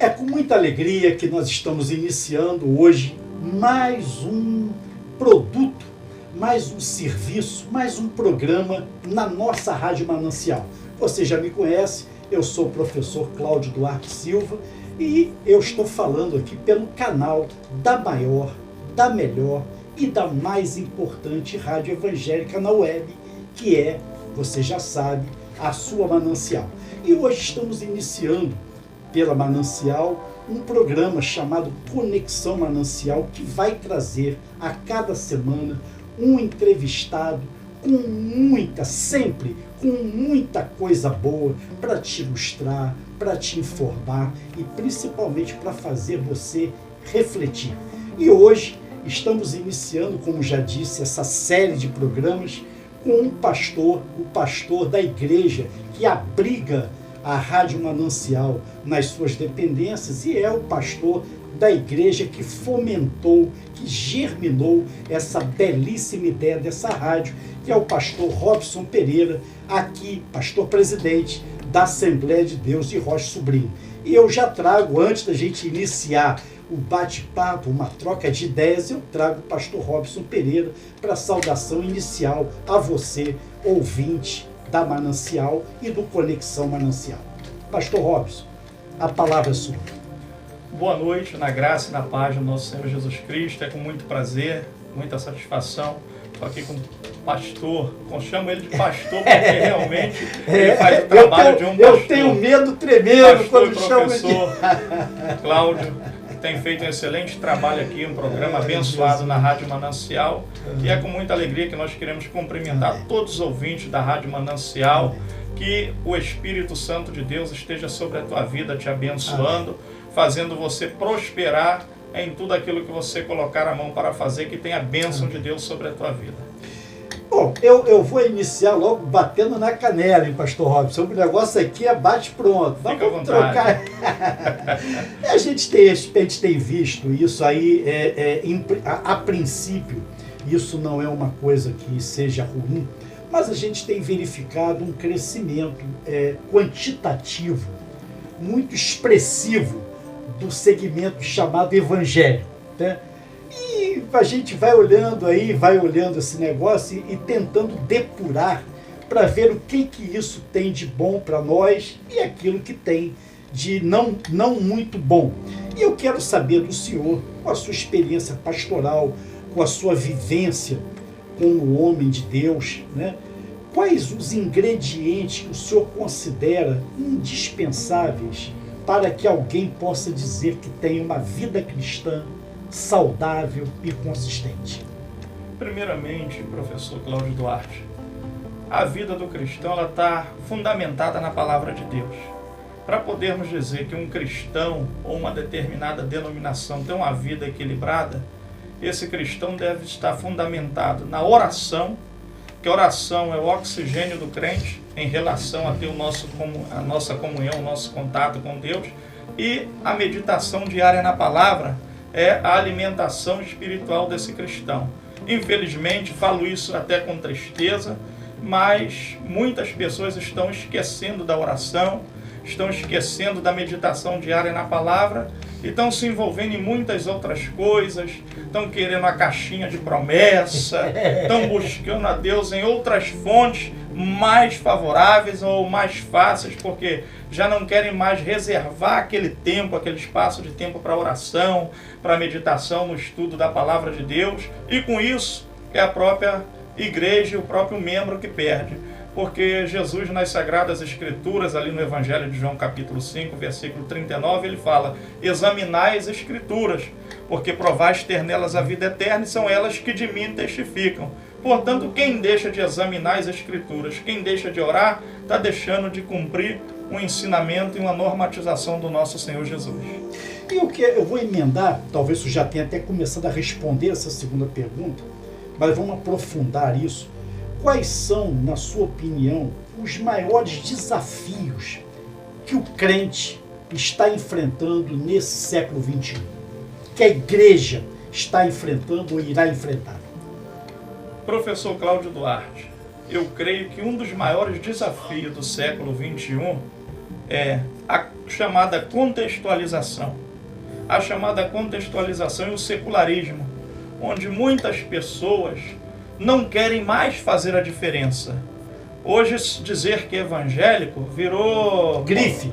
É com muita alegria que nós estamos iniciando hoje mais um produto, mais um serviço, mais um programa na nossa Rádio Manancial. Você já me conhece, eu sou o professor Cláudio Duarte Silva e eu estou falando aqui pelo canal da maior, da melhor e da mais importante rádio evangélica na web, que é, você já sabe, a sua Manancial. E hoje estamos iniciando pela Manancial um programa chamado Conexão Manancial, que vai trazer a cada semana um entrevistado sempre com muita coisa boa para te ilustrar, para te informar e principalmente para fazer você refletir. E hoje estamos iniciando, como já disse, essa série de programas com um pastor, o pastor da igreja que abriga a Rádio Manancial nas suas dependências e é o pastor da igreja que fomentou, que germinou essa belíssima ideia dessa rádio, que é o pastor Robson Pereira, aqui, pastor presidente da Assembleia de Deus de Rocha Sobrinho. E eu já trago, antes da gente iniciar o bate-papo, uma troca de ideias, eu trago o pastor Robson Pereira para a saudação inicial a você, ouvinte da Manancial e do Conexão Manancial. Pastor Robson, a palavra é sua. Boa noite, na graça e na paz do nosso Senhor Jesus Cristo. É com muito prazer, muita satisfação. Estou aqui com o pastor, chamo ele de pastor porque realmente ele faz o trabalho de um pastor. Eu tenho medo tremendo quando chamo ele. Professor Cláudio tem feito um excelente trabalho aqui, um programa abençoado na Rádio Manancial. E é com muita alegria que nós queremos cumprimentar todos os ouvintes da Rádio Manancial, que o Espírito Santo de Deus esteja sobre a tua vida, te abençoando, fazendo você prosperar em tudo aquilo que você colocar a mão para fazer, que tenha a bênção de Deus sobre a tua vida. Bom, eu vou iniciar logo batendo na canela, hein, pastor Robson? O negócio aqui é bate-pronto. Vamos trocar. A gente tem visto isso aí, a princípio, isso não é uma coisa que seja ruim, mas a gente tem verificado um crescimento quantitativo, muito expressivo do segmento chamado evangélico, né? E a gente vai olhando esse negócio e tentando depurar para ver o que isso tem de bom para nós e aquilo que tem de não muito bom. E eu quero saber do senhor, com a sua experiência pastoral, com a sua vivência como homem de Deus, né? Quais os ingredientes que o senhor considera indispensáveis para que alguém possa dizer que tem uma vida cristã saudável e consistente? Primeiramente, professor Cláudio Duarte, a vida do cristão está fundamentada na palavra de Deus. Para podermos dizer que um cristão ou uma determinada denominação tem uma vida equilibrada, esse cristão deve estar fundamentado na oração, que a oração é o oxigênio do crente em relação a ter a nossa comunhão, o nosso contato com Deus, e a meditação diária na palavra é a alimentação espiritual desse cristão. Infelizmente, falo isso até com tristeza, mas muitas pessoas estão esquecendo da oração, estão esquecendo da meditação diária na palavra e estão se envolvendo em muitas outras coisas, estão querendo a caixinha de promessa, estão buscando a Deus em outras fontes mais favoráveis ou mais fáceis, porque já não querem mais reservar aquele tempo, aquele espaço de tempo para oração, para meditação, no estudo da palavra de Deus, e com isso é a própria igreja e o próprio membro que perde. Porque Jesus, nas Sagradas Escrituras, ali no Evangelho de João, capítulo 5, versículo 39, ele fala: examinai as Escrituras, porque provais ter nelas a vida eterna, e são elas que de mim testificam. Portanto, quem deixa de examinar as Escrituras, quem deixa de orar, está deixando de cumprir um ensinamento e uma normatização do nosso Senhor Jesus. E eu vou emendar, talvez você já tenha até começado a responder essa segunda pergunta, mas vamos aprofundar isso. Quais são, na sua opinião, os maiores desafios que o crente está enfrentando nesse século XXI? Que a igreja está enfrentando ou irá enfrentar? Professor Cláudio Duarte, eu creio que um dos maiores desafios do século XXI é a chamada contextualização. A chamada contextualização e o secularismo, onde muitas pessoas não querem mais fazer a diferença. Hoje, dizer que é evangélico virou grife,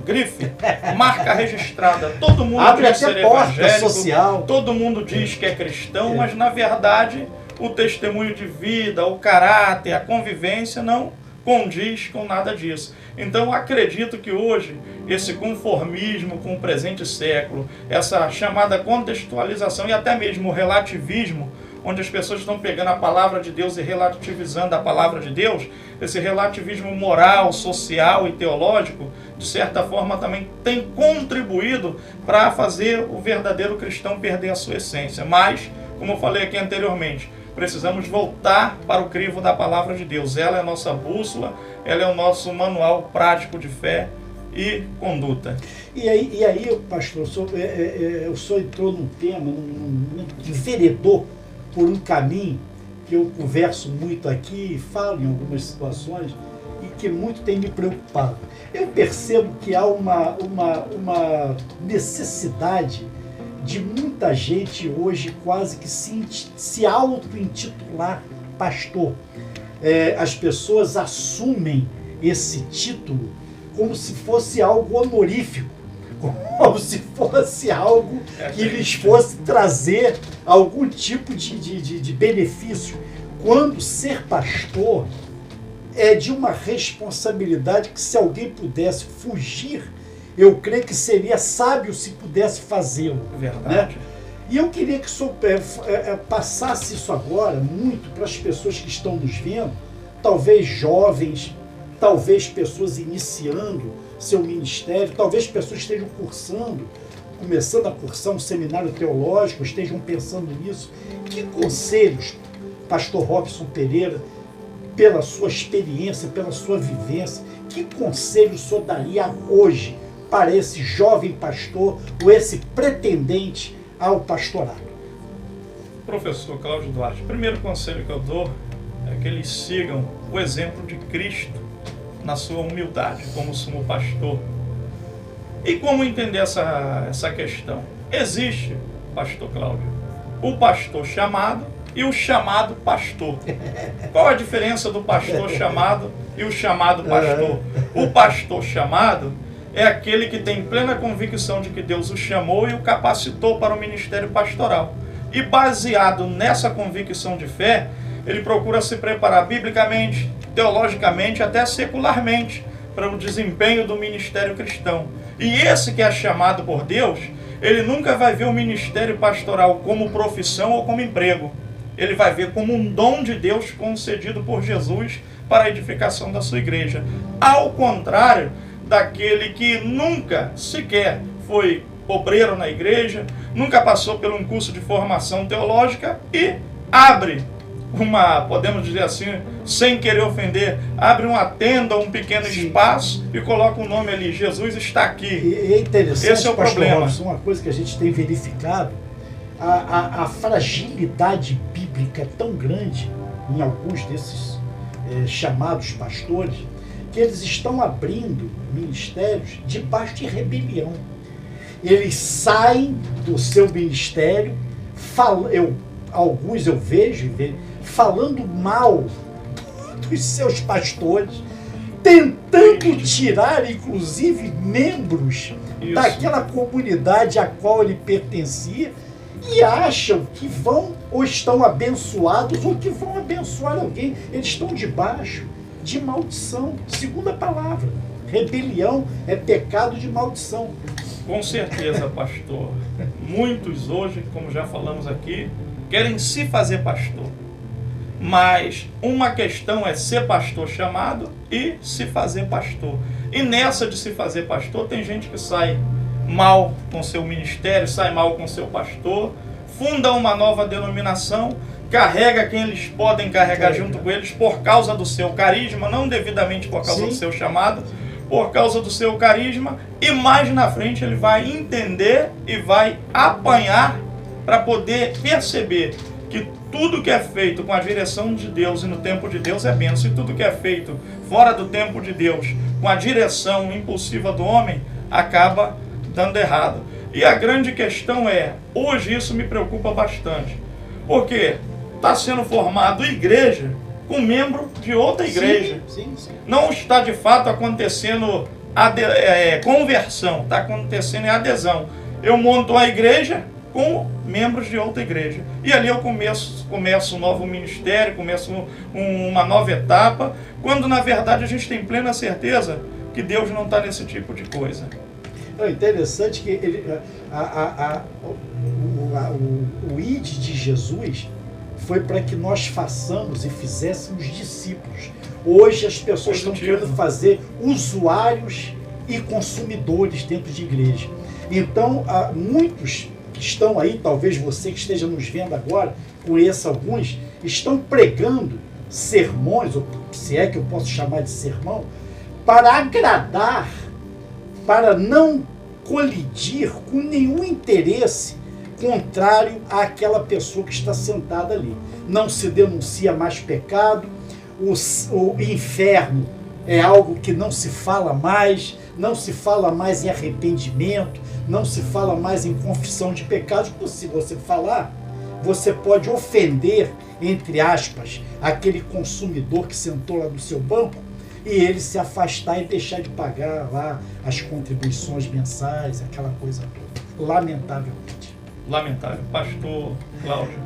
marca registrada. Todo mundo abre diz até ser porta evangélico, social. todo mundo diz que é cristão, mas na verdade o testemunho de vida, o caráter, a convivência não condiz com nada disso. Então acredito que hoje esse conformismo com o presente século, essa chamada contextualização e até mesmo o relativismo, onde as pessoas estão pegando a palavra de Deus e relativizando a palavra de Deus, esse relativismo moral, social e teológico, de certa forma também tem contribuído para fazer o verdadeiro cristão perder a sua essência. Mas, como eu falei aqui anteriormente, precisamos voltar para o crivo da palavra de Deus. Ela é a nossa bússola, ela é o nosso manual prático de fé e conduta. E aí, pastor, o senhor entrou num tema, enveredou por um caminho que eu converso muito aqui e falo em algumas situações e que muito tem me preocupado. Eu percebo que há uma necessidade de muita gente hoje quase que se auto-intitular pastor. As pessoas assumem esse título como se fosse algo honorífico, como se fosse algo que lhes fosse trazer algum tipo de benefício. Quando ser pastor é de uma responsabilidade que, se alguém pudesse fugir, eu creio que seria sábio se pudesse fazê-lo. Verdade. Né? E eu queria que o senhor passasse isso agora muito para as pessoas que estão nos vendo, talvez jovens, talvez pessoas iniciando seu ministério, talvez pessoas que estejam começando a cursar um seminário teológico, estejam pensando nisso. Que conselhos, pastor Robson Pereira, pela sua experiência, pela sua vivência, que conselho o senhor daria hoje para esse jovem pastor ou esse pretendente ao pastorado? Professor Cláudio Duarte, o primeiro conselho que eu dou é que eles sigam o exemplo de Cristo na sua humildade como sumo pastor. E como entender essa questão? Existe, pastor Cláudio, o pastor chamado e o chamado pastor. Qual a diferença do pastor chamado e o chamado pastor? O pastor chamado é aquele que tem plena convicção de que Deus o chamou e o capacitou para o ministério pastoral. E baseado nessa convicção de fé, ele procura se preparar biblicamente, teologicamente, até secularmente, para o desempenho do ministério cristão. E esse que é chamado por Deus, ele nunca vai ver o ministério pastoral como profissão ou como emprego. Ele vai ver como um dom de Deus concedido por Jesus para a edificação da sua igreja. Ao contrário daquele que nunca sequer foi obreiro na igreja, nunca passou por um curso de formação teológica e abre podemos dizer assim, sem querer ofender, abre uma tenda, um pequeno espaço e coloca o nome ali, Jesus está aqui. E é interessante, esse é o problema. Robson, uma coisa que a gente tem verificado, a fragilidade bíblica é tão grande em alguns desses chamados pastores, que eles estão abrindo ministérios debaixo de rebelião. Eles saem do seu ministério, alguns eu vejo falando mal dos seus pastores, tentando tirar, inclusive, membros daquela comunidade a qual ele pertencia, e acham que vão ou estão abençoados ou que vão abençoar alguém. Eles estão debaixo de maldição. Segunda palavra, rebelião é pecado de maldição. Com certeza, pastor. Muitos hoje, como já falamos aqui, querem se fazer pastor. Mas uma questão é ser pastor chamado e se fazer pastor. E nessa de se fazer pastor, tem gente que sai mal com seu ministério, sai mal com seu pastor, funda uma nova denominação, carrega quem eles podem carregar junto com eles por causa do seu carisma, não devidamente por causa do seu chamado, por causa do seu carisma, e mais na frente ele vai entender e vai apanhar para poder perceber que tudo que é feito com a direção de Deus e no tempo de Deus é bênção, e tudo que é feito fora do tempo de Deus, com a direção impulsiva do homem, acaba dando errado. E a grande questão é, hoje isso me preocupa bastante, porque está sendo formado igreja com membro de outra igreja. Sim. Não está de fato acontecendo conversão, está acontecendo adesão. Eu monto uma igreja com membros de outra igreja. E ali eu começo um novo ministério, começo uma nova etapa, quando na verdade a gente tem plena certeza que Deus não está nesse tipo de coisa. É interessante que o ID de Jesus foi para que nós façamos e fizéssemos discípulos. Hoje as pessoas estão querendo fazer usuários e consumidores dentro de igreja. Então, muitos que estão aí, talvez você que esteja nos vendo agora, conheça alguns, estão pregando sermões, ou se é que eu posso chamar de sermão, para agradar, para não colidir com nenhum interesse contrário àquela pessoa que está sentada ali. Não se denuncia mais pecado, o inferno é algo que não se fala mais, não se fala mais em arrependimento, não se fala mais em confissão de pecados, porque se você falar, você pode ofender, entre aspas, aquele consumidor que sentou lá no seu banco e ele se afastar e deixar de pagar lá as contribuições mensais, aquela coisa toda. Lamentavelmente. Lamentável. Pastor Cláudio,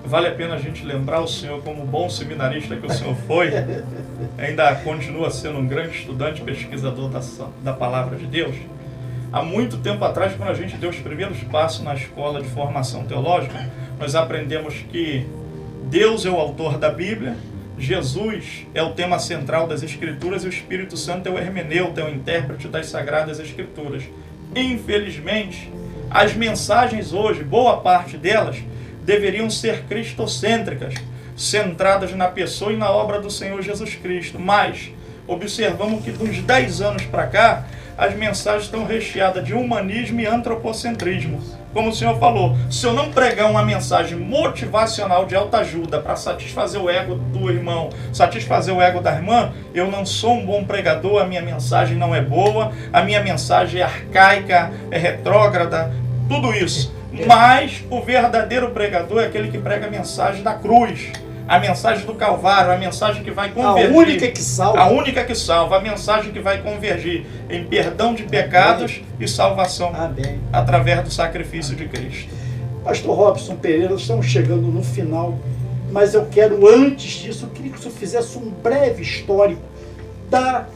vale a pena a gente lembrar o senhor como bom seminarista que o senhor foi, ainda continua sendo um grande estudante, pesquisador da palavra de Deus. Há muito tempo atrás, quando a gente deu os primeiros passos na escola de formação teológica, nós aprendemos que Deus é o autor da Bíblia, Jesus é o tema central das Escrituras e o Espírito Santo é o hermeneuta, é o intérprete das Sagradas Escrituras. Infelizmente, as mensagens hoje, boa parte delas, deveriam ser cristocêntricas, centradas na pessoa e na obra do Senhor Jesus Cristo. Mas observamos que dos 10 anos para cá, as mensagens estão recheadas de humanismo e antropocentrismo. Como o senhor falou, se eu não pregar uma mensagem motivacional de autoajuda para satisfazer o ego do irmão, satisfazer o ego da irmã, eu não sou um bom pregador, a minha mensagem não é boa, a minha mensagem é arcaica, é retrógrada, tudo isso. Mas o verdadeiro pregador é aquele que prega a mensagem da cruz, a mensagem do Calvário, a mensagem que vai convergir. A única que salva. A única que salva, a mensagem que vai convergir em perdão de pecados e salvação. Amém. Através do sacrifício de Cristo. Pastor Robson Pereira, estamos chegando no final, mas eu quero, antes disso, eu queria que o senhor fizesse um breve histórico da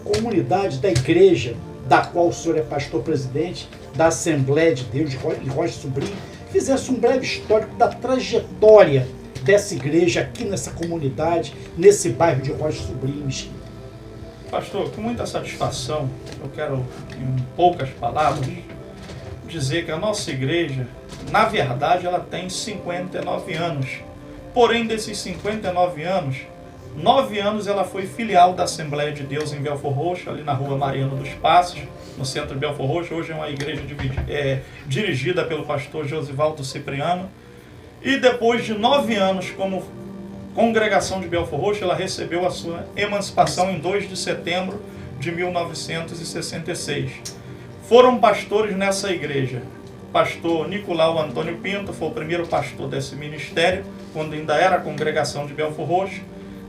comunidade, da igreja, da qual o senhor é pastor-presidente, da Assembleia de Deus de Rocha Sobrinho, fizesse um breve histórico da trajetória dessa igreja aqui nessa comunidade, nesse bairro de Rocha Sobrinho. Pastor, com muita satisfação, eu quero, em poucas palavras, dizer que a nossa igreja, na verdade, ela tem 59 anos. Porém, desses 59 anos, 9 anos ela foi filial da Assembleia de Deus em Belfor Roxo, ali na rua Mariano dos Passos, no centro de Belfor Roxo. Hoje é uma igreja dirigida pelo pastor Josivaldo Cipriano. E depois de 9 anos como congregação de Belfor Roxo, ela recebeu a sua emancipação em 2 de setembro de 1966. Foram pastores nessa igreja. Pastor Nicolau Antônio Pinto foi o primeiro pastor desse ministério, quando ainda era a congregação de Belfor Roxo.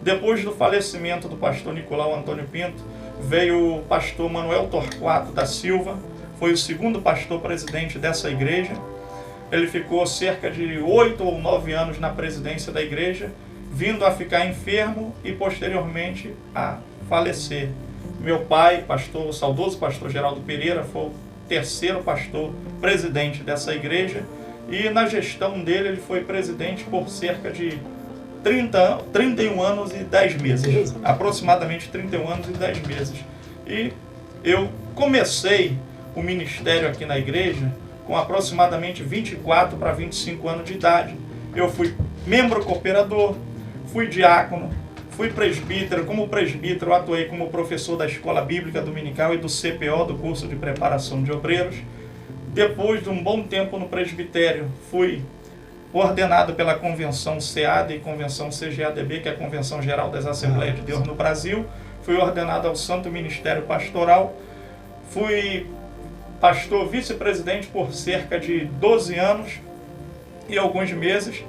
Depois do falecimento do pastor Nicolau Antônio Pinto, veio o pastor Manuel Torquato da Silva, foi o segundo pastor presidente dessa igreja. Ele ficou cerca de 8 ou 9 anos na presidência da igreja, vindo a ficar enfermo e posteriormente a falecer. Meu pai, o saudoso pastor Geraldo Pereira, foi o terceiro pastor presidente dessa igreja, e na gestão dele ele foi presidente por cerca de 31 anos e 10 meses, aproximadamente 31 anos e 10 meses. E eu comecei o ministério aqui na igreja com aproximadamente 24 para 25 anos de idade. Eu fui membro cooperador, fui diácono, fui presbítero. Como presbítero, atuei como professor da Escola Bíblica Dominical e do CPO, do curso de preparação de obreiros. Depois de um bom tempo no presbitério, fui ordenado pela Convenção SEAD e Convenção CGADB, que é a Convenção Geral das Assembleias de Deus no Brasil. Fui ordenado ao Santo Ministério Pastoral. Fui pastor vice-presidente por cerca de 12 anos e alguns meses,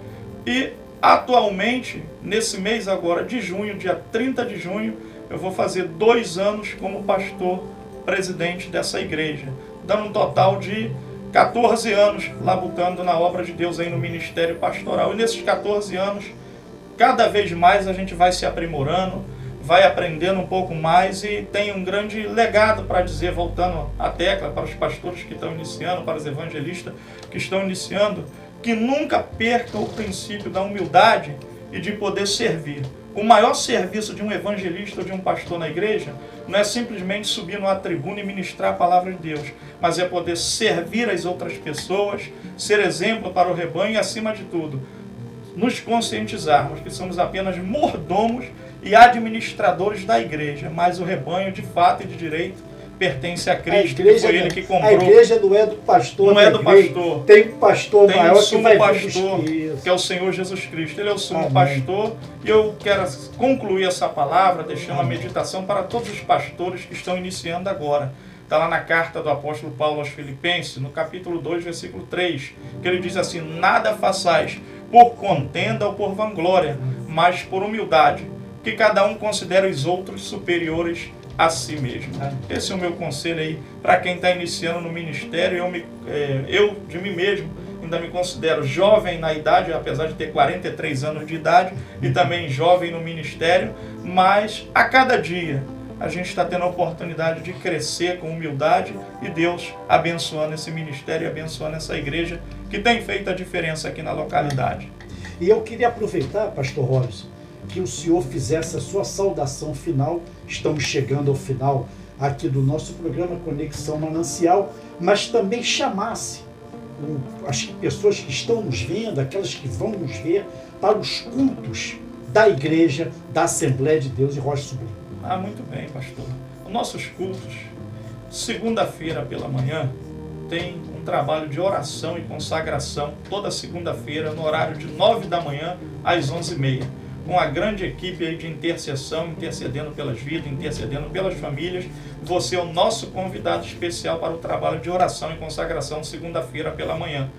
e atualmente, nesse mês agora de junho, dia 30 de junho, eu vou fazer 2 anos como pastor presidente dessa igreja, dando um total de 14 anos labutando na obra de Deus aí no ministério pastoral. E nesses 14 anos, cada vez mais a gente vai se aprimorando, vai aprendendo um pouco mais e tem um grande legado para dizer, voltando à tecla, para os pastores que estão iniciando, para os evangelistas que estão iniciando, que nunca percam o princípio da humildade e de poder servir. O maior serviço de um evangelista ou de um pastor na igreja não é simplesmente subir numa tribuna e ministrar a palavra de Deus, mas é poder servir as outras pessoas, ser exemplo para o rebanho e, acima de tudo, nos conscientizarmos que somos apenas mordomos e administradores da igreja, mas o rebanho, de fato e de direito, pertence a Cristo, que foi ele que comprou. A igreja não é do pastor. Não é do pastor. Tem um pastor tem maior um sumo que vai pastor, que é o Senhor Jesus Cristo. Ele é o sumo Amém. pastor. E eu quero concluir essa palavra, deixando a meditação para todos os pastores que estão iniciando agora. Está lá na carta do apóstolo Paulo aos Filipenses, no capítulo 2, versículo 3, que ele diz assim: nada façais por contenda ou por vanglória, mas por humildade, que cada um considere os outros superiores a si mesmo. Esse é o meu conselho aí para quem está iniciando no ministério. Eu de mim mesmo ainda me considero jovem na idade, apesar de ter 43 anos de idade, e também jovem no ministério, mas a cada dia a gente está tendo a oportunidade de crescer com humildade e Deus abençoando esse ministério e abençoando essa igreja que tem feito a diferença aqui na localidade. E eu queria aproveitar, pastor Robson, que o senhor fizesse a sua saudação final. Estamos chegando ao final aqui do nosso programa Conexão Manancial, mas também chamasse as pessoas que estão nos vendo, aquelas que vão nos ver, para os cultos da igreja, da Assembleia de Deus de Rocha Sobrinho. Muito bem, pastor. Os nossos cultos, segunda-feira pela manhã, tem um trabalho de oração e consagração, toda segunda-feira, no horário de 9 da manhã às 11h30. Com a grande equipe aí de intercessão, intercedendo pelas vidas, intercedendo pelas famílias. Você é o nosso convidado especial para o trabalho de oração e consagração, segunda-feira pela manhã.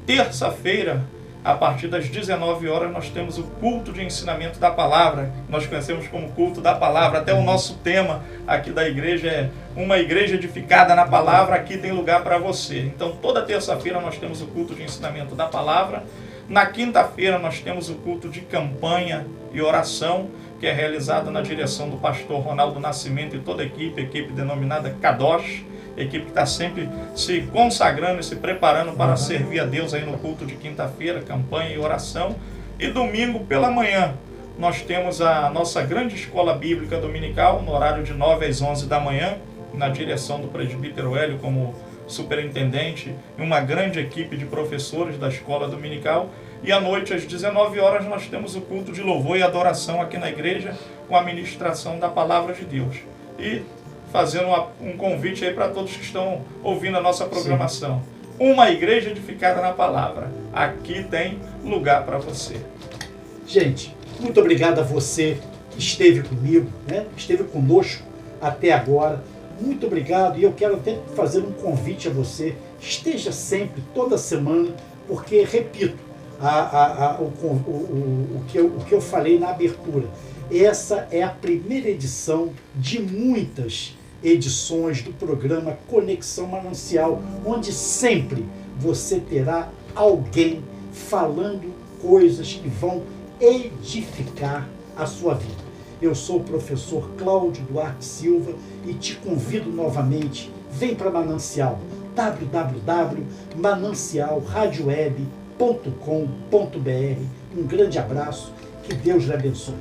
Terça-feira, a partir das 19 horas, nós temos o culto de ensinamento da palavra. Nós conhecemos como culto da palavra. Até o nosso tema aqui da igreja é uma igreja edificada na palavra, aqui tem lugar para você. Então, toda terça-feira nós temos o culto de ensinamento da palavra. Na quinta-feira nós temos o culto de campanha e oração, que é realizado na direção do pastor Ronaldo Nascimento e toda a equipe denominada Kadosh, equipe que está sempre se consagrando e se preparando para servir a Deus aí no culto de quinta-feira, campanha e oração. E domingo pela manhã nós temos a nossa grande escola bíblica dominical, no horário de 9 às 11 da manhã, na direção do presbítero Hélio como superintendente e uma grande equipe de professores da escola dominical. E à noite, às 19 horas, nós temos o culto de louvor e adoração aqui na igreja, com a ministração da palavra de Deus. E fazendo um convite aí para todos que estão ouvindo a nossa programação. Sim. Uma igreja edificada na palavra. Aqui tem lugar para você. Gente, muito obrigado a você que esteve comigo, né? Esteve conosco até agora. Muito obrigado, e eu quero até fazer um convite a você. Esteja sempre, toda semana, porque, repito, o que eu falei na abertura. Essa é a primeira edição de muitas edições do programa Conexão Manancial, onde sempre você terá alguém falando coisas que vão edificar a sua vida. Eu sou o professor Cláudio Duarte Silva e te convido novamente, vem para Manancial, www.manancialradioweb.com.br. Um grande abraço, que Deus lhe abençoe.